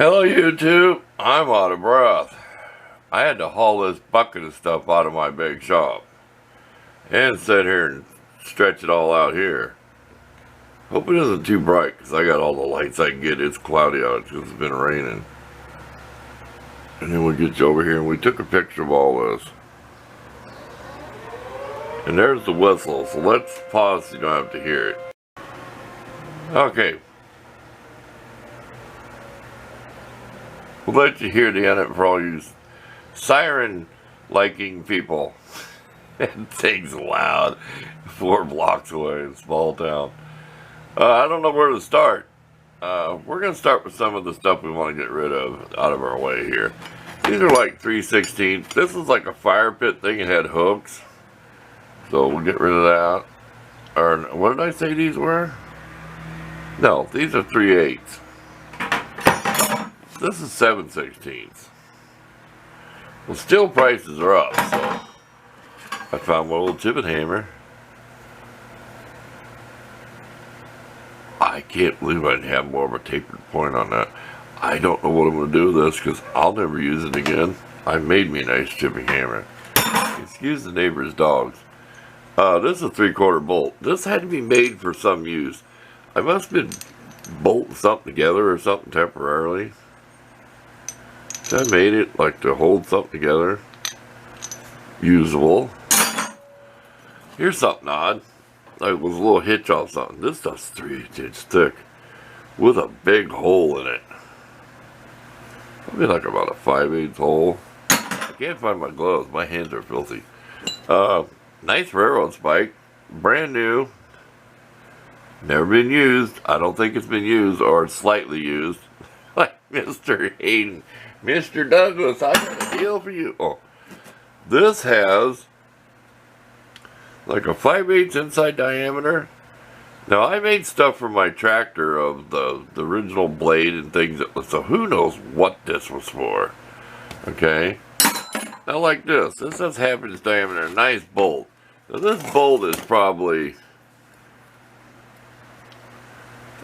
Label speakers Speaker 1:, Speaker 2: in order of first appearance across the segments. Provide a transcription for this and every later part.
Speaker 1: Hello YouTube, I'm out of breath. I had to haul this bucket of stuff out of my big shop and sit here and stretch it all out here. Hope it isn't too bright because I got all the lights I can get. It's cloudy out because it's been raining. And then we get you over here and we took a picture of all this. And there's the whistle, so let's pause so you don't have to hear it. Okay. We'll let you hear the end of it for all you siren-liking people. That thing's loud. 4 blocks away in a small town. I don't know where to start. We're going to start with some of the stuff we want to get rid of out of our way here. These are like 3/16. This is like a fire pit thing. It had hooks. So we'll get rid of that. Or what did I say these were? No, these are 3/8. This is 7/16. Well, steel prices are up, so I found my little Tippet hammer. I can't believe I didn't have more of a tapered point on that. I don't know what I'm going to do with this because I'll never use it again. I made me a nice chipping hammer. Excuse the neighbor's dogs. This is a 3/4 bolt. This had to be made for some use. I must have been bolting something together or something temporarily. I made it like to hold something together. Usable. Here's something odd. Like it was a little hitch off something. This stuff's 3/8 inch thick with a big hole in it. Probably like about a 5/8 hole. I can't find my gloves. My hands are filthy. Nice railroad spike. Brand new. Never been used. I don't think it's been used or slightly used. Like Mr. Hayden. Mr. Douglas, I got a deal for you. Oh, this has like a 5/8 inside diameter. Now, I made stuff for my tractor of the original blade and things. So who knows what this was for. Okay. Now, like this. This has 1/2 inch diameter. Nice bolt. Now, this bolt is probably,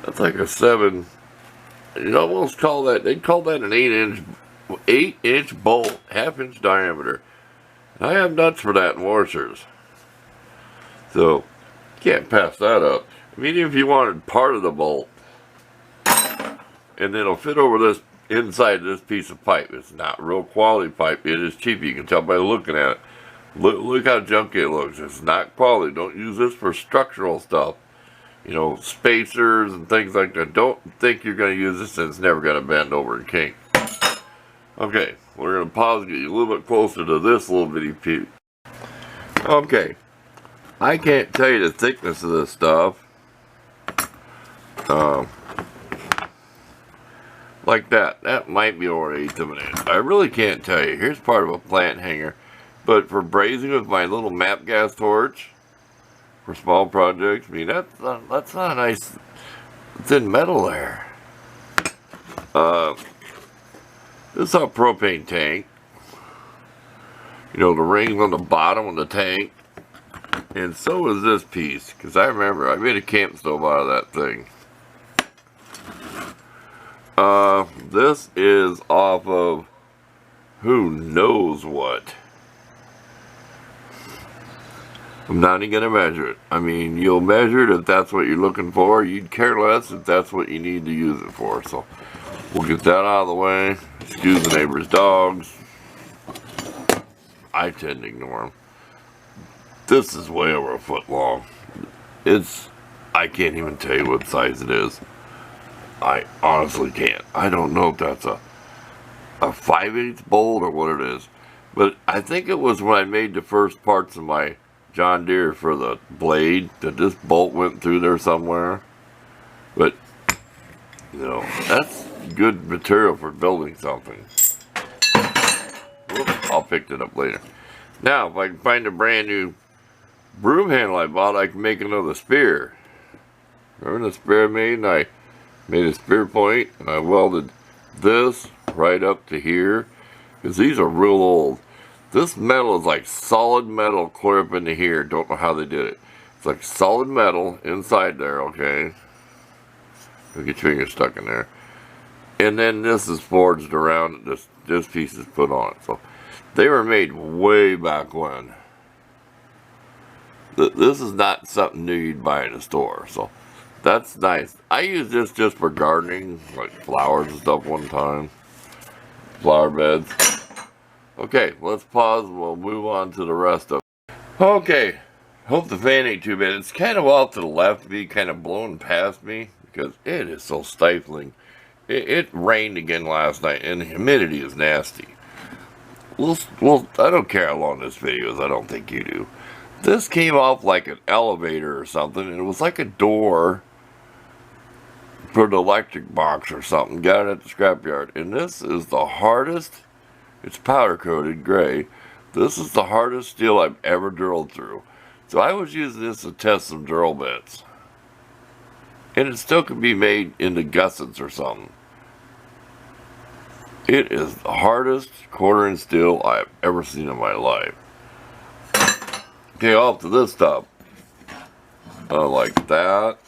Speaker 1: that's like a 7. You'd almost call that, they'd call that an 8 inch bolt, 1/2 inch diameter. And I have nuts for that in washers. So, can't pass that up. I mean, if you wanted part of the bolt, and then it'll fit over this, inside this piece of pipe. It's not real quality pipe. It is cheap. You can tell by looking at it. Look how junky it looks. It's not quality. Don't use this for structural stuff. You know, spacers and things like that. Don't think you're going to use this and it's never going to bend over and kink. Okay, we're going to pause and get you a little bit closer to this little bitty piece. Okay, I can't tell you the thickness of this stuff. Like that. That might be over 1/8 of an inch. I really can't tell you. Here's part of a plant hanger. But for brazing with my little MAP gas torch, for small projects, I mean, that's not a nice thin metal there. This is a propane tank. You know, the rings on the bottom of the tank. And so is this piece. Because I remember, I made a camp stove out of that thing. This is off of who knows what. I'm not even going to measure it. I mean, you'll measure it if that's what you're looking for. You'd care less if that's what you need to use it for. So, we'll get that out of the way. Excuse the neighbor's dogs. I tend to ignore them. This is way over a foot long. I can't even tell you what size it is. I honestly can't. I don't know if that's a 5/8 bolt or what it is. But I think it was when I made the first parts of my John Deere for the blade that this bolt went through there somewhere. But, you know, that's good material for building something. Whoops, I'll pick it up later. Now, if I can find a brand new broom handle I bought, I can make another spear. Remember the spear I made? And I made a spear point and I welded this right up to here. Because these are real old. This metal is like solid metal clear up into here. Don't know how they did it. It's like solid metal inside there, okay? Don't get your finger stuck in there. And then this is forged around, this piece is put on it. So they were made way back when. This is not something new you'd buy in a store. So that's nice. I use this just for gardening, like flowers and stuff one time. Flower beds. Okay, let's pause and we'll move on to the rest of it. Okay, hope the fan ain't too bad. It's kind of off to the left of me, kind of blowing past me because it is so stifling. It rained again last night and the humidity is nasty. Well, I don't care how long this video is, I don't think you do. This came off like an elevator or something, and it was like a door for the electric box or something. Got it at the scrapyard. And this is the hardest, it's powder coated gray. This is the hardest steel I've ever drilled through. So I was using this to test some drill bits. And it still can be made into gussets or something. It is the hardest quarter-inch steel I've ever seen in my life. Okay, off to this stuff. Like that.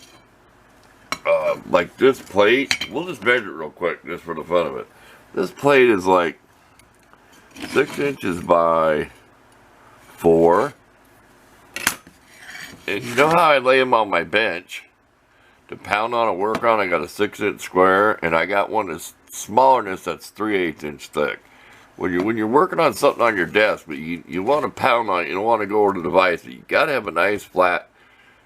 Speaker 1: Like this plate. We'll just measure it real quick, just for the fun of it. This plate is like 6 inches by 4. And you know how I lay them on my bench to pound on and work on? I got a 6-inch square, and I got one that's smaller than this that's 3/8 inch thick. When you're working on something on your desk, but you want to pound on it, you don't want to go over the device, but you got to have a nice flat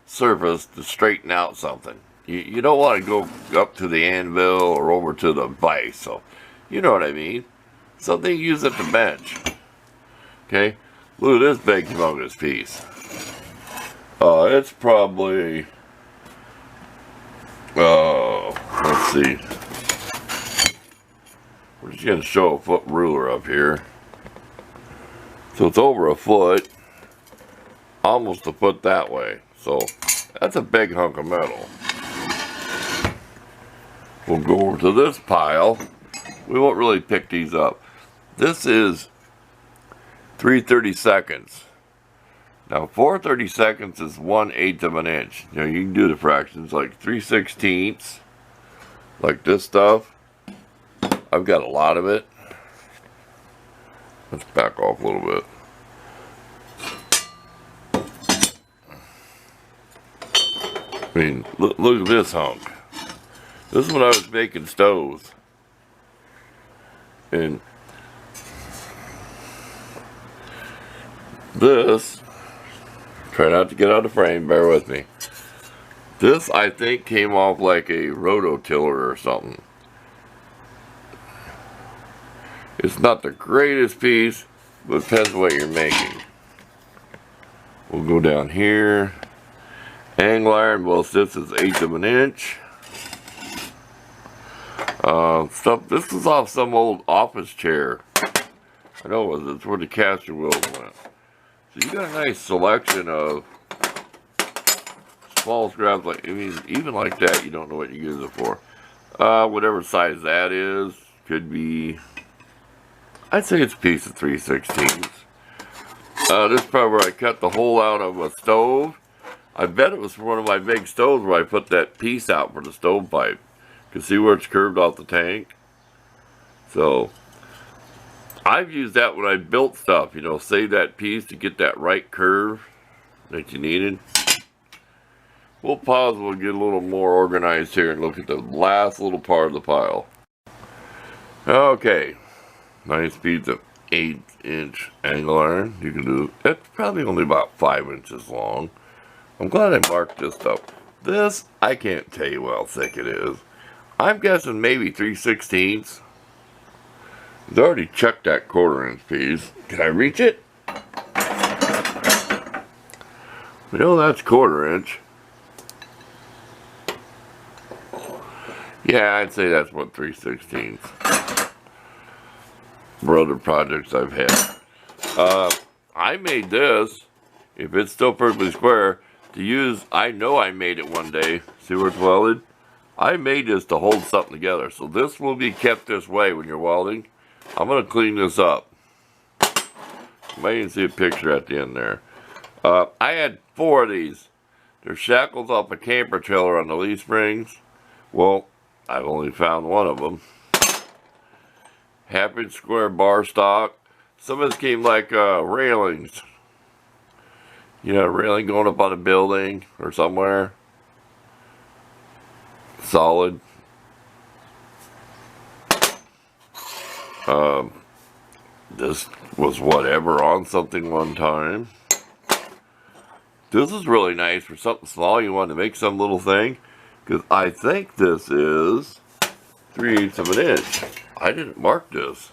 Speaker 1: surface to straighten out something. You don't want to go up to the anvil or over to the vise, so you know what I mean. Something you use at the bench. Okay, look at this big humongous piece. It's probably, let's see. We're just going to show a foot ruler up here. So it's over a foot, almost a foot that way. So that's a big hunk of metal. We'll go over to this pile. We won't really pick these up. This is 3/32. Now 4/32 is 1/8 of an inch. You know, you can do the fractions like 3/16, like this stuff. I've got a lot of it. Let's back off a little bit. I mean, look at this hunk. This is when I was making stoves. And this, try not to get out of frame, bear with me. This, I think, came off like a rototiller or something. It's not the greatest piece, but it depends what you're making. We'll go down here. Angle iron, well, this is 1/8 of an inch. This is off some old office chair. I know it's where the caster wheels went. So you got a nice selection of small scraps. Like, I mean, even like that, you don't know what you use it for. Whatever size that is, could be. I'd say it's a piece of 3/16. This is probably where I cut the hole out of a stove. I bet it was for one of my big stoves where I put that piece out for the stovepipe. You can see where it's curved off the tank. So, I've used that when I built stuff, you know, save that piece to get that right curve that you needed. We'll pause, we'll get a little more organized here and look at the last little part of the pile. Okay, nice piece of 8-inch angle iron. You can do, it's probably only about 5 inches long. I'm glad I marked this stuff. This, I can't tell you how thick it is. I'm guessing maybe 3/16. It's already checked that 1/4-inch piece. Can I reach it? We know that's 1/4-inch. Yeah, I'd say that's what 3/16. For other projects I've had. I made this, if it's still perfectly square, to use. I know I made it one day. See where it's welded? I made this to hold something together. So this will be kept this way when you're welding. I'm going to clean this up. You might even see a picture at the end there. I had 4 of these. They're shackles off a camper trailer on the leaf springs. Well, I've only found one of them. half-inch square bar stock. Some of this came like railings. You know, railing going up on a building or somewhere. Solid. This was whatever on something one time. This is really nice for something small. You want to make some little thing. Because I think this is 3/8 of an inch. I didn't mark this.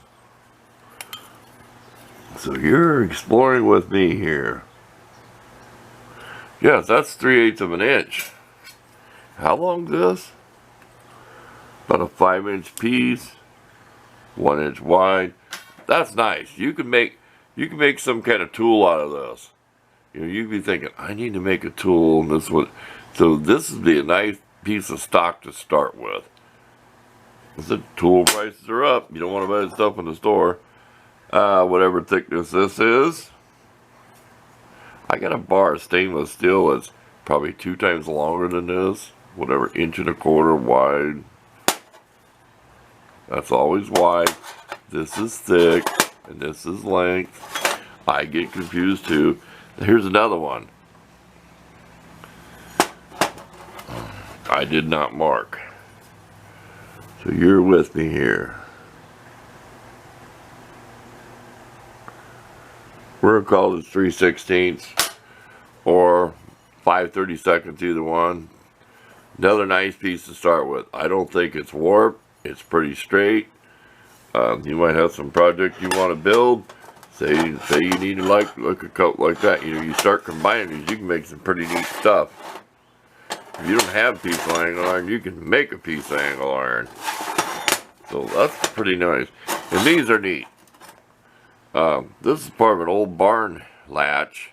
Speaker 1: So you're exploring with me here. Yes, that's 3/8 of an inch. How long is this? About a 5-inch piece. 1 inch wide. That's nice. You can make some kind of tool out of this. You know, you'd be thinking, I need to make a tool, and this would. So this would be a nice piece of stock to start with. The tool prices are up. You don't want to buy stuff in the store. Whatever thickness this is. I got a bar of stainless steel that's probably 2 times longer than this. Whatever, 1.25 inches wide. That's always wide. This is thick, and this is length. I get confused too. Here's another one. I did not mark. So you're with me here. We're going to call this 3/16 or 5/32, either one. Another nice piece to start with. I don't think it's warped. It's pretty straight. You might have some project you want to build. Say you need to like a coat like that. You know, you start combining these, you can make some pretty neat stuff. If you don't have a piece of angle iron, you can make a piece of angle iron. So that's pretty nice. And these are neat. This is part of an old barn latch.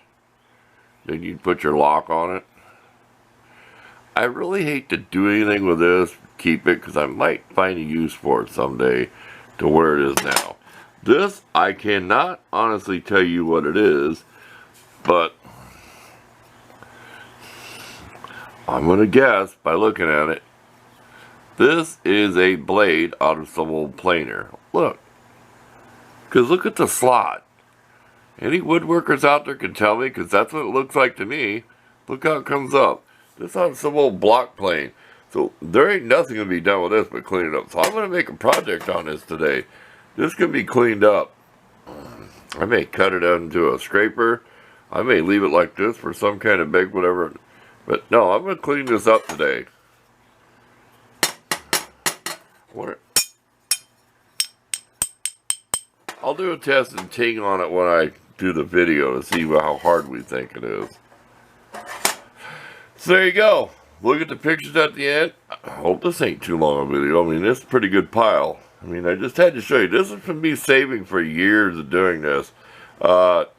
Speaker 1: Then you'd put your lock on it. I really hate to do anything with this, keep it, because I might find a use for it someday to where it is now. This, I cannot honestly tell you what it is, but I'm going to guess by looking at it. This is a blade out of some old planer. Look. Because look at the slot. Any woodworkers out there can tell me, because that's what it looks like to me. Look how it comes up. This is on some old block plane. So there ain't nothing going to be done with this but clean it up. So I'm going to make a project on this today. This can be cleaned up. I may cut it out into a scraper. I may leave it like this for some kind of big whatever. But no, I'm going to clean this up today. I'll do a test and ting on it when I do the video to see how hard we think it is. So there you go. Look at the pictures at the end. I hope this ain't too long a video. I mean, this is a pretty good pile. I mean, I just had to show you. This is from me saving for years of doing this.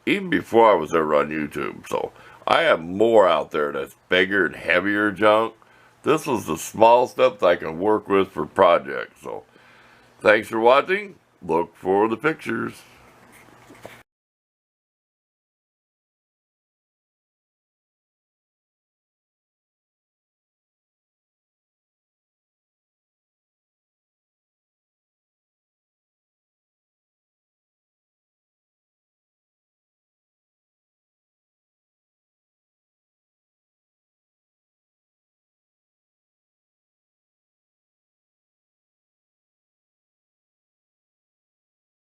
Speaker 1: Even before I was ever on YouTube. So I have more out there that's bigger and heavier junk. This was the small stuff that I can work with for projects. So thanks for watching. Look for the pictures.